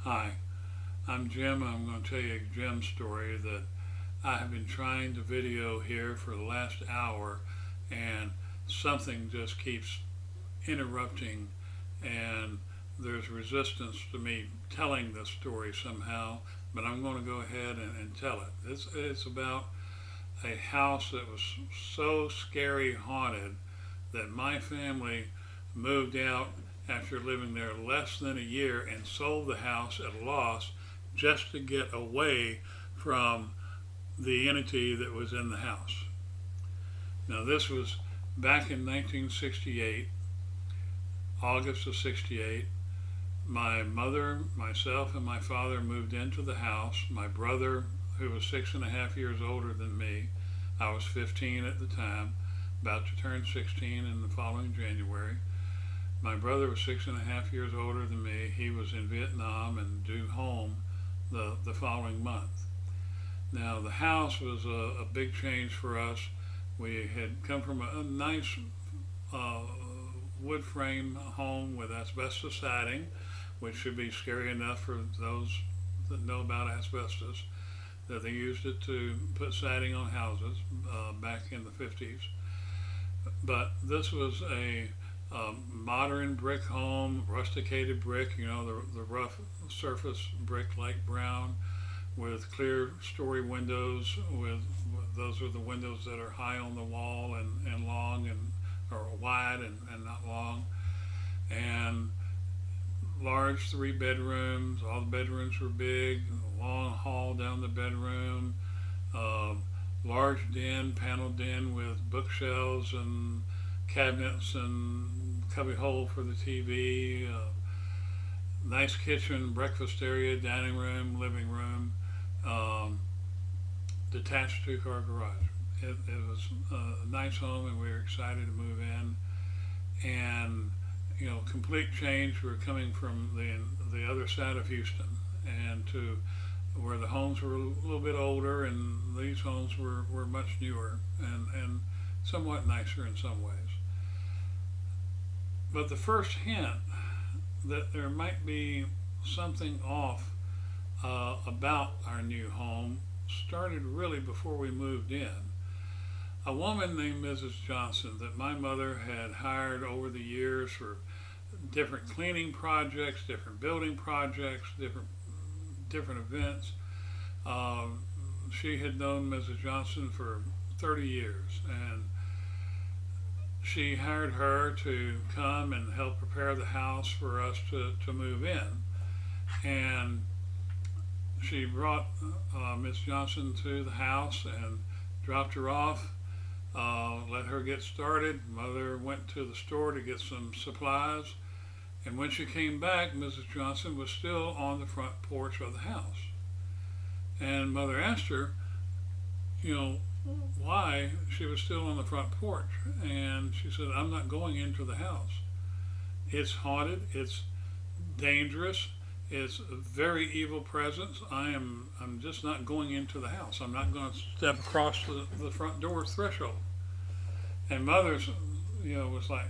Hi, I'm Jim. I'm going to tell you a Jim story that I have been trying to video here for the last hour, and something just keeps interrupting, and there's resistance to me telling this story somehow, but I'm going to go ahead and tell it. It's about a house that was so scary haunted that my family moved out after living there less than a year and sold the house at a loss just to get away from the entity that was in the house. Now, this was back in 1968, August of 68. My mother, myself, and my father moved into the house. My brother, who was 6.5 years older than me, I was 15 at the time, about to turn 16 in the following January. My brother was 6.5 years older than me. He was in Vietnam and due home the following month. Now, the house was a big change for us. We had come from a nice uh, wood frame home with asbestos siding, which should be scary enough for those that know about asbestos, that they used it to put siding on houses back in the 50s. But this was a modern brick home, rusticated brick, the rough surface brick, light brown, with clear story windows. With those are the windows that are high on the wall and long and or wide and not long, and large 3 bedrooms. All the bedrooms were big. Long hall down the bedroom. Uh, Large den, panel den with bookshelves and cabinets and cubby hole for the TV. Nice kitchen, breakfast area, dining room, living room. Um, Detached 2-car garage. It was a nice home, and we were excited to move in. And complete change. We were coming from the other side of Houston, and to where the homes were a little bit older, and these homes were much newer and somewhat nicer in some ways. But the first hint that there might be something off about our new home started really before we moved in. A woman named Mrs. Johnson that my mother had hired over the years for different cleaning projects, different building projects, different events. Um, she had known Mrs. Johnson for 30 years, and she hired her to come and help prepare the house for us to move in. And she brought Miss Johnson to the house and dropped her off, let her get started. Mother went to the store to get some supplies, and when she came back, Mrs. Johnson was still on the front porch of the house. And Mother asked her, you know, why she was still on the front porch. And she said, I'm not going into the house. It's haunted, it's dangerous, it's a very evil presence. I'm just not going into the house. I'm not going to step across the front door threshold. And Mother's, was like,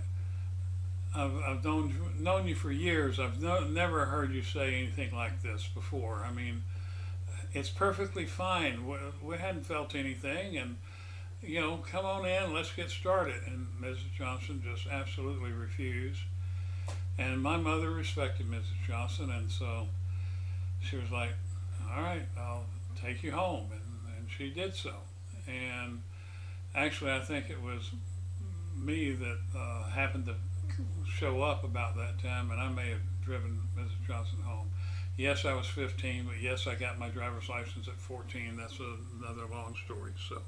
I've known you for years. I've never heard you say anything like this before. I mean, it's perfectly fine. We hadn't felt anything, and come on in, let's get started. And Mrs. Johnson just absolutely refused. And my mother respected Mrs. Johnson, and so she was like, all right, I'll take you home. And she did so. And actually, I think it was me that happened to show up about that time, and I may have driven Mrs. Johnson home. Yes, I was 15, but yes, I got my driver's license at 14. That's another long story. So,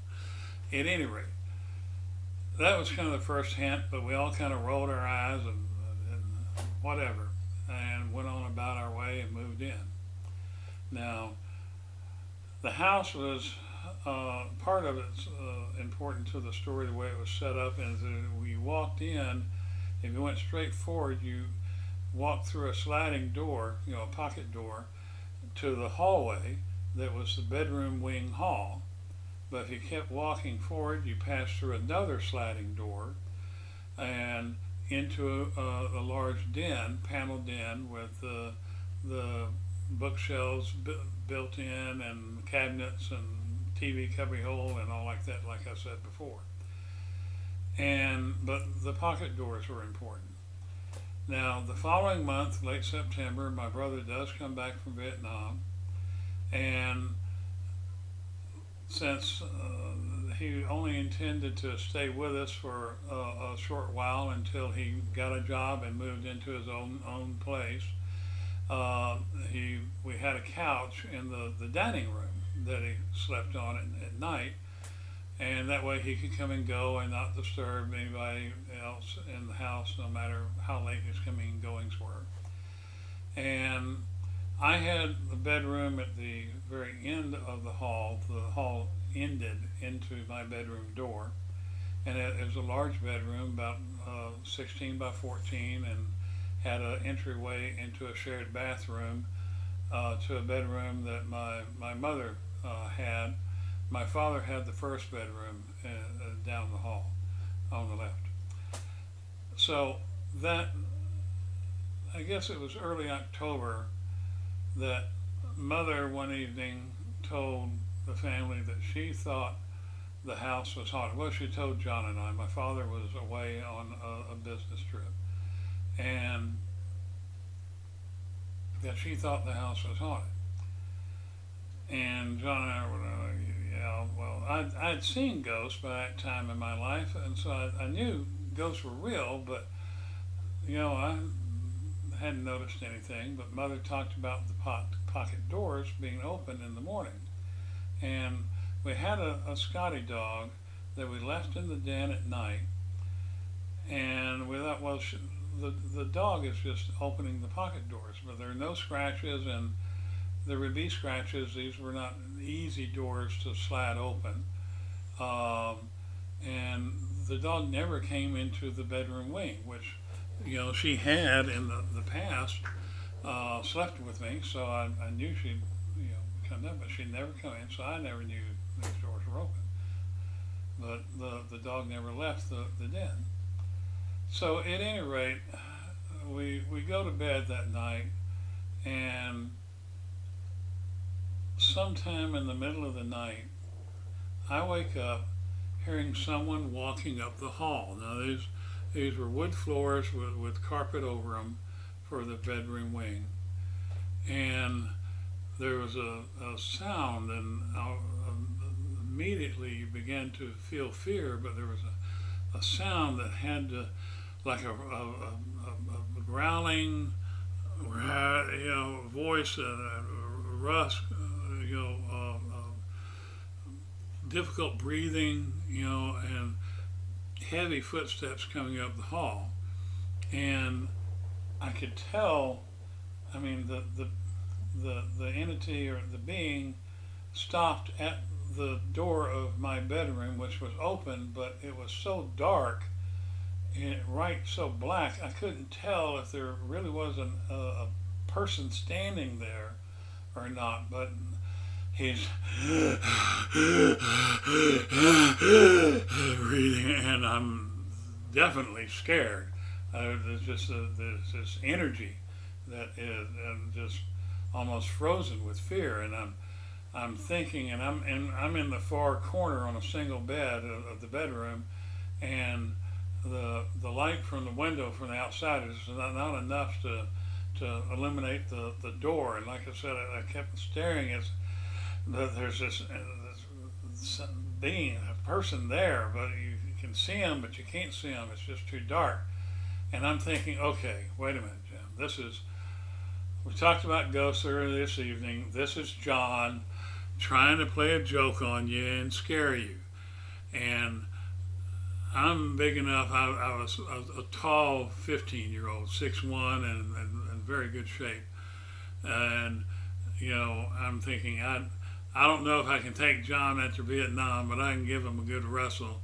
at any rate, that was kind of the first hint, but we all kind of rolled our eyes and whatever, and went on about our way and moved in. Now, the house was part of it's important to the story, the way it was set up, is that we walked in. If you went straight forward, you walked through a sliding door, a pocket door, to the hallway that was the bedroom wing hall. But if you kept walking forward, you passed through another sliding door and into a large den, panel den, with the bookshelves built in, and cabinets and TV cubby hole and all like that, like I said before. But the pocket doors were important. Now, the following month, late September, my brother does come back from Vietnam, and since he only intended to stay with us for a short while until he got a job and moved into his own place, uh, we had a couch in the dining room that he slept on at night, and that way he could come and go and not disturb anybody else in the house, no matter how late his coming and goings were. And I had the bedroom at the very end of the hall. The hall ended into my bedroom door, and it was a large bedroom, about 16 by 14, and had an entryway into a shared bathroom, to a bedroom that my mother had. My father had the first bedroom down the hall on the left. So that, I guess it was early October, that mother one evening told the family that she thought the house was haunted. Well, she told John and I. My father was away on a business trip, and that she thought the house was haunted. And John and I were, yeah, well, I'd seen ghosts by that time in my life, and so I knew ghosts were real, but I hadn't noticed anything. But Mother talked about the pocket doors being open in the morning, and we had a Scotty dog that we left in the den at night, and we thought, well, the dog is just opening the pocket doors, but there are no scratches, and there would be scratches. These were not easy doors to slide open. And the dog never came into the bedroom wing, which, she had in the past slept with me, so I knew she'd, come in, but she'd never come in, so I never knew these doors were open. But the dog never left the den. So at any rate, we go to bed that night, and sometime in the middle of the night, I wake up hearing someone walking up the hall. Now these were wood floors with carpet over them for the bedroom wing, and there was a sound, and I immediately began to feel fear. But there was a sound that had to, like a growling, voice, and a rust, difficult breathing, and heavy footsteps coming up the hall. And I could tell, I mean, the entity or the being stopped at the door of my bedroom, which was open, but it was so dark and so black, I couldn't tell if there really was a person standing there or not. But he's breathing, and I'm definitely scared. There's just there's this energy that is just almost frozen with fear, and I'm thinking, and I'm in the far corner on a single bed of the bedroom, and the light from the window from the outside is not enough to illuminate the door. And like I said, I kept staring at there's this being, a person there, but you can see him, but you can't see him. It's just too dark. And I'm thinking, okay, wait a minute, Jim. We talked about ghosts earlier this evening. This is John trying to play a joke on you and scare you. And I'm big enough. I was a tall 15-year-old, 6'1", and in very good shape. And I'm thinking, I don't know if I can take John after Vietnam, but I can give him a good wrestle.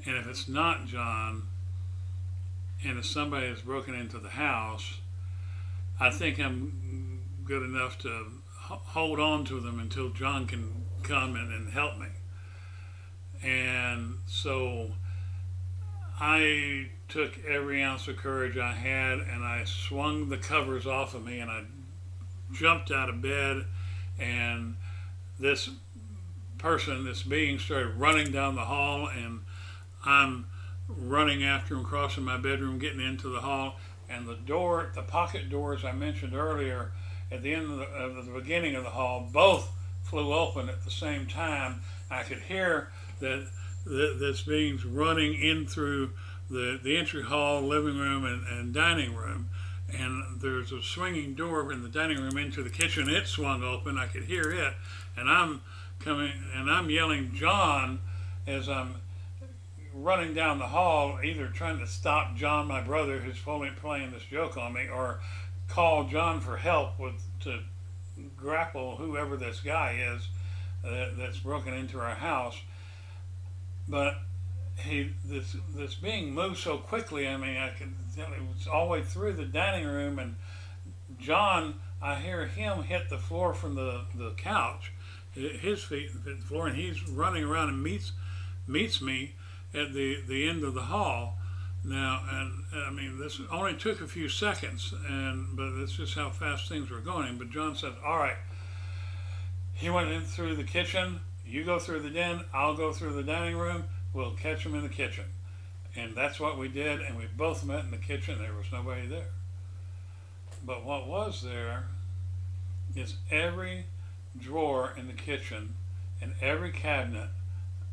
And if it's not John, and if somebody has broken into the house, I think I'm good enough to hold on to them until John can come and help me. And so I took every ounce of courage I had, and I swung the covers off of me, and I jumped out of bed, and this this being, started running down the hall, and I'm running after him, crossing my bedroom, getting into the hall, and the pocket doors I mentioned earlier, at the end of the beginning of the hall, both flew open at the same time. I could hear that this being's running in through the entry hall, living room, and dining room. And there's a swinging door in the dining room into the kitchen. It swung open. I could hear it, and I'm yelling, "John," as I'm running down the hall, either trying to stop John, my brother, who's playing this joke on me, or call John for help to grapple whoever this guy is that's broken into our house. But this being moved so quickly. I mean, I could tell it was all the way through the dining room, and John, I hear him hit the floor from the couch, his feet hit the floor, and he's running around and meets me at the end of the hall. Now, and I mean, this only took a few seconds, but that's just how fast things were going. But John said, "All right." He went in through the kitchen. You go through the den. I'll go through the dining room. We'll catch him in the kitchen. And that's what we did. And we both met in the kitchen. There was nobody there. But what was there is every drawer in the kitchen and every cabinet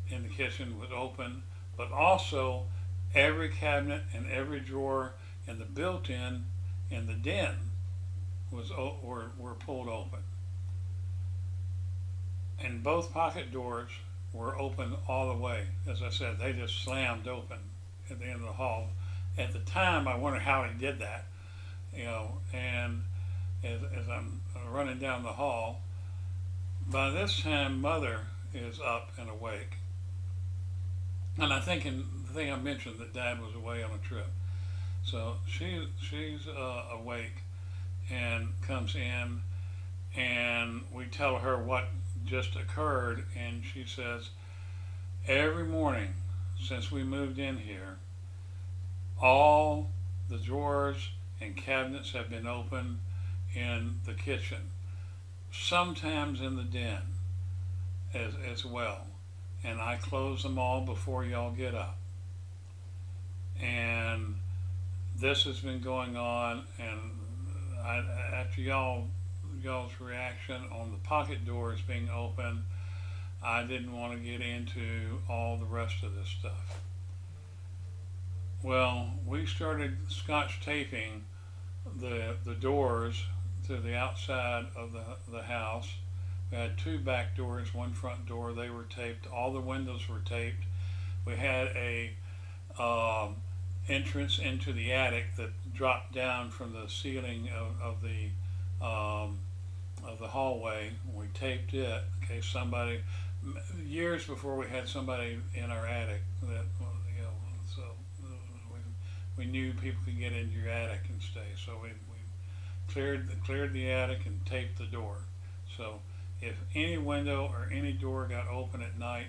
in the kitchen was open, but also every cabinet and every drawer in the built-in in the den were pulled open. And both pocket doors were open all the way. As I said, they just slammed open at the end of the hall. At the time, I wondered how he did that, and as I'm running down the hall, by this time, Mother is up and awake. And I think I mentioned that Dad was away on a trip. So she's awake and comes in, and we tell her what just occurred, and she says, every morning since we moved in here, all the drawers and cabinets have been open in the kitchen, sometimes in the den as well, and I close them all before y'all get up. And this has been going on, and after y'all's reaction on the pocket doors being open, I didn't want to get into all the rest of this stuff. Well, we started scotch taping the doors to the outside of the house. We had two back doors, one front door. They were taped. All the windows were taped. We had a entrance into the attic that dropped down from the ceiling of the hallway. We taped it in case somebody, years before we had somebody in our attic that, so we knew people could get into your attic and stay. So we cleared the attic and taped the door. So if any window or any door got open at night,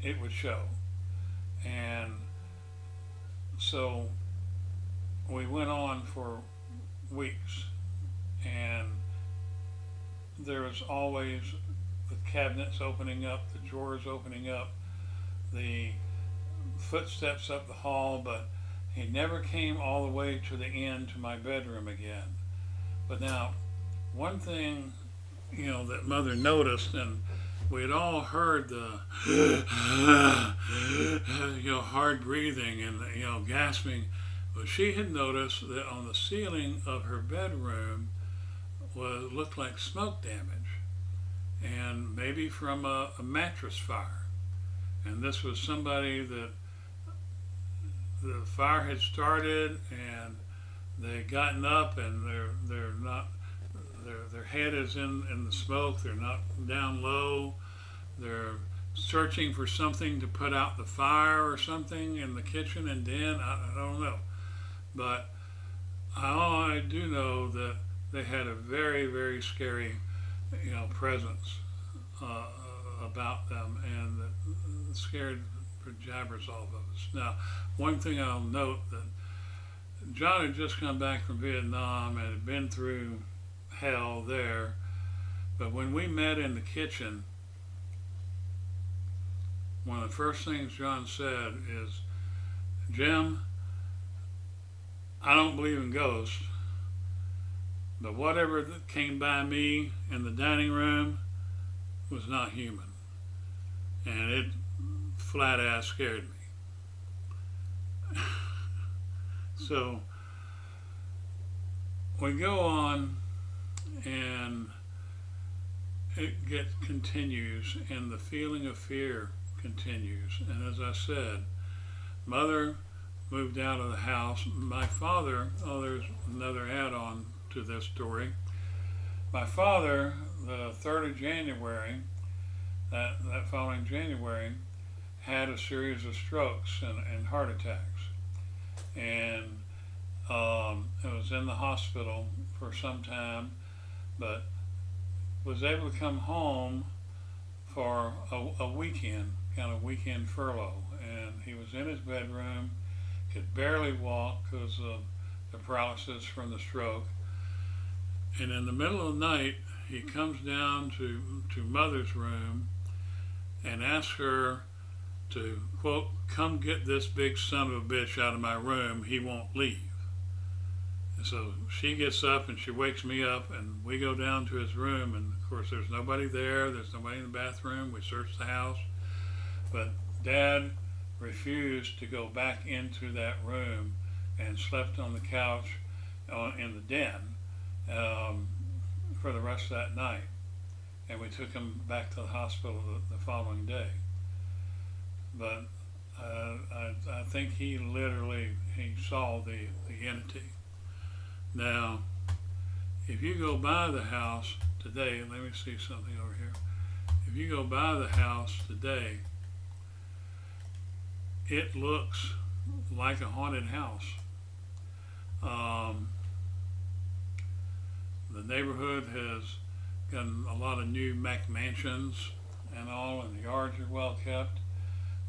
it would show. And so we went on for weeks, and there was always the cabinets opening up, the drawers opening up, the footsteps up the hall, but he never came all the way to the end to my bedroom again. But now, one thing, that Mother noticed, and we had all heard the hard breathing and gasping, but she had noticed that on the ceiling of her bedroom looked like smoke damage, and maybe from a mattress fire. And this was somebody that the fire had started, and they had gotten up, and they're not. Their head is in the smoke. They're not down low. They're searching for something to put out the fire or something in the kitchen and den. I don't know, but all I do know that they had a very, very scary, presence about them, and that scared the jabbers off of us. Now, one thing I'll note, that John had just come back from Vietnam and had been through hell there. But when we met in the kitchen, one of the first things John said is, Jim, I don't believe in ghosts, but whatever that came by me in the dining room was not human. And it flat ass scared me. So we go on, and it continues, and the feeling of fear continues. And as I said, Mother moved out of the house. My father, there's another add-on to this story. My father, the 3rd of January, that following January, had a series of strokes and heart attacks. And it was in the hospital for some time, but was able to come home for a weekend, kind of weekend furlough. And he was in his bedroom, could barely walk because of the paralysis from the stroke. And in the middle of the night, he comes down to Mother's room and asks her to, quote, come get this big son of a bitch out of my room, he won't leave. And so she gets up and she wakes me up, and we go down to his room, and of course there's nobody there, there's nobody in the bathroom. We search the house, but Dad refused to go back into that room and slept on the couch in the den for the rest of that night. And we took him back to the hospital the following day. But I think he saw the entity. Now, if you go by the house today, let me see something over here. If you go by the house today, it looks like a haunted house. The neighborhood has gotten a lot of new mansions and all, and the yards are well kept.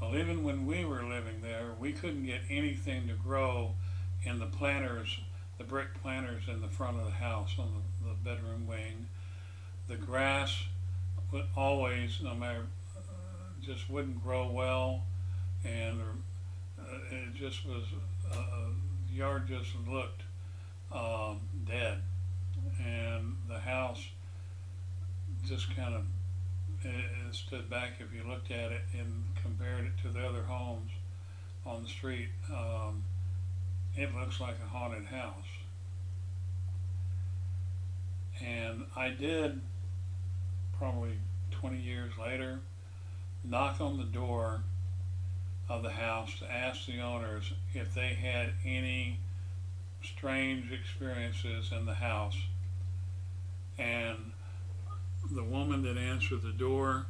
Well, even when we were living there, we couldn't get anything to grow in the planters, the brick planters in the front of the house on the bedroom wing. The grass would always, no matter, just wouldn't grow well, and it just was, the yard just looked dead. And the house just kind of stood back. If you looked at it and compared it to the other homes on the street, it looks like a haunted house. And I did, probably 20 years later, knock on the door of the house to ask the owners if they had any strange experiences in the house. And the woman that answered the door,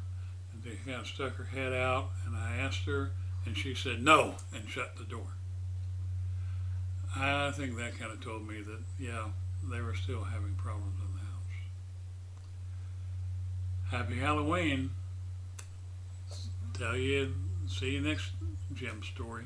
they kind of stuck her head out, and I asked her, and she said no, and shut the door. I think that kind of told me that, yeah, they were still having problems in the house. Happy Halloween. See you next Jim story.